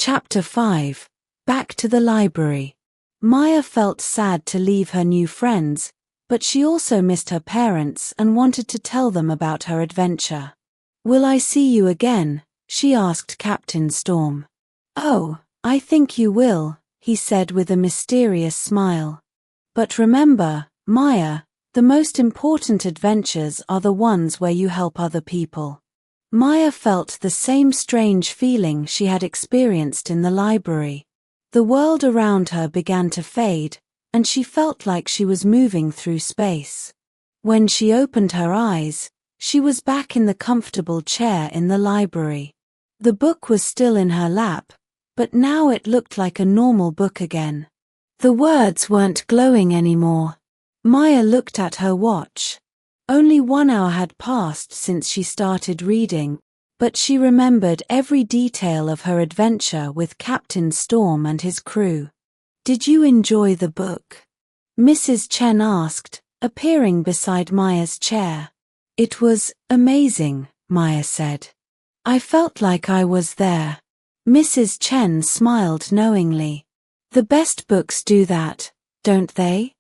Chapter 5. Back to the library. Maya felt sad to leave her new friends, but she also missed her parents and wanted to tell them about her adventure. "Will I see you again?" she asked Captain Storm. "Oh, I think you will," he said with a mysterious smile. "But remember, Maya, the most important adventures are the ones where you help other people." Maya felt the same strange feeling she had experienced in the library. The world around her began to fade, and she felt like she was moving through space. When she opened her eyes, she was back in the comfortable chair in the library. The book was still in her lap, but now it looked like a normal book again. The words weren't glowing anymore. Maya looked at her watch. Only 1 hour had passed since she started reading, but she remembered every detail of her adventure with Captain Storm and his crew. "Did you enjoy the book?" Mrs. Chen asked, appearing beside Maya's chair. "It was amazing," Maya said. "I felt like I was there." Mrs. Chen smiled knowingly. "The best books do that, don't they?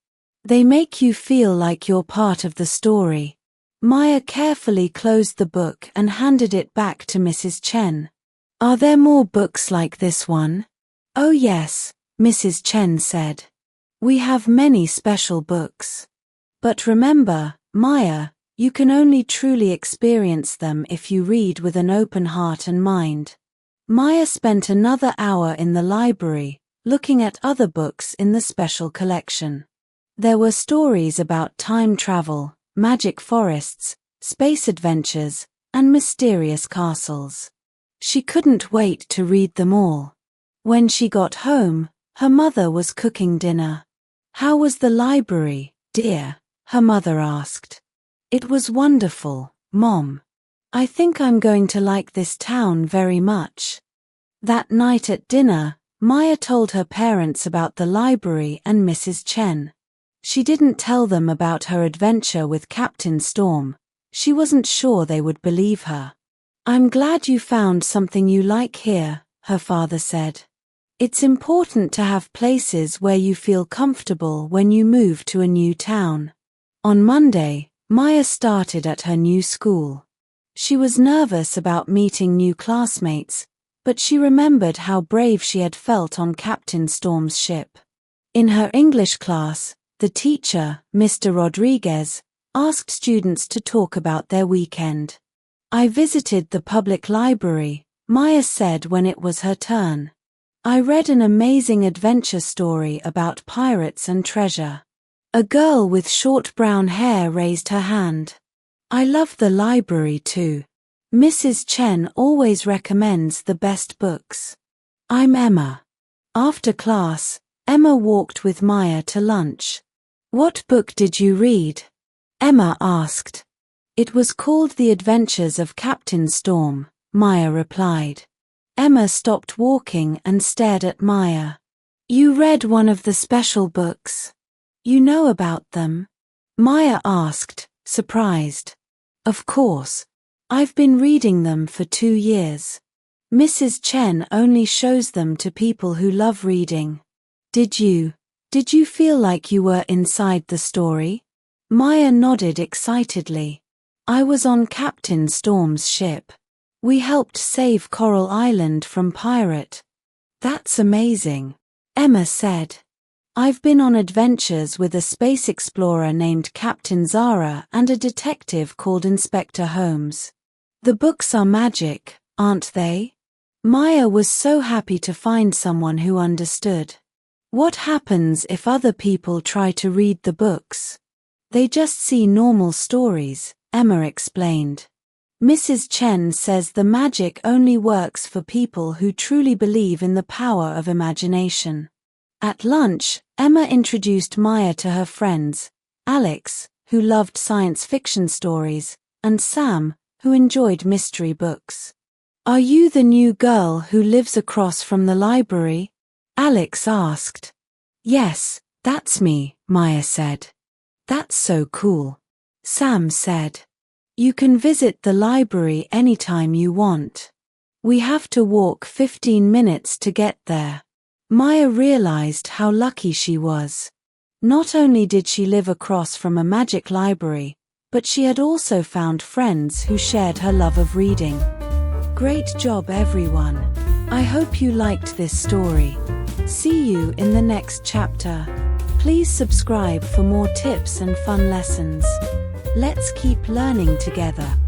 They make you feel like you're part of the story." Maya carefully closed the book and handed it back to Mrs. Chen. "Are there more books like this one?" "Oh yes," Mrs. Chen said. "We have many special books. But remember, Maya, you can only truly experience them if you read with an open heart and mind." Maya spent another hour in the library, looking at other books in the special collection. There were stories about time travel, magic forests, space adventures, and mysterious castles. She couldn't wait to read them all. When she got home, her mother was cooking dinner. "How was the library, dear?" her mother asked. "It was wonderful, Mom. I think I'm going to like this town very much." That night at dinner, Maya told her parents about the library and Mrs. Chen. She didn't tell them about her adventure with Captain Storm. She wasn't sure they would believe her. "I'm glad you found something you like here," her father said. "It's important to have places where you feel comfortable when you move to a new town." On Monday, Maya started at her new school. She was nervous about meeting new classmates, but she remembered how brave she had felt on Captain Storm's ship. In her English class, the teacher, Mr. Rodriguez, asked students to talk about their weekend. "I visited the public library," Maya said when it was her turn. "I read an amazing adventure story about pirates and treasure." A girl with short brown hair raised her hand. "I love the library too. Mrs. Chen always recommends the best books." "I'm Emma." After class, Emma walked with Maya to lunch. "What book did you read?" Emma asked. "It was called The Adventures of Captain Storm," Maya replied. Emma stopped walking and stared at Maya. "You read one of the special books? You know about them?" Maya asked, surprised. "Of course. I've been reading them for 2 years. Mrs. Chen only shows them to people who love reading." Did you feel like you were inside the story?" Maya nodded excitedly. "I was on Captain Storm's ship. We helped save Coral Island from pirate." "That's amazing," Emma said. "I've been on adventures with a space explorer named Captain Zara and a detective called Inspector Holmes. The books are magic, aren't they?" Maya was so happy to find someone who understood. "What happens if other people try to read the books?" "They just see normal stories," Emma explained. "Mrs. Chen says the magic only works for people who truly believe in the power of imagination." At lunch, Emma introduced Maya to her friends, Alex, who loved science fiction stories, and Sam, who enjoyed mystery books. "Are you the new girl who lives across from the library?" Alex asked. "Yes, that's me," Maya said. "That's so cool," Sam said. "You can visit the library anytime you want." We have to walk 15 minutes to get there. Maya realized how lucky she was. Not only did she live across from a magic library, but she had also found friends who shared her love of reading. Great job, everyone. I hope you liked this story. See you in the next chapter. Please subscribe for more tips and fun lessons. Let's keep learning together.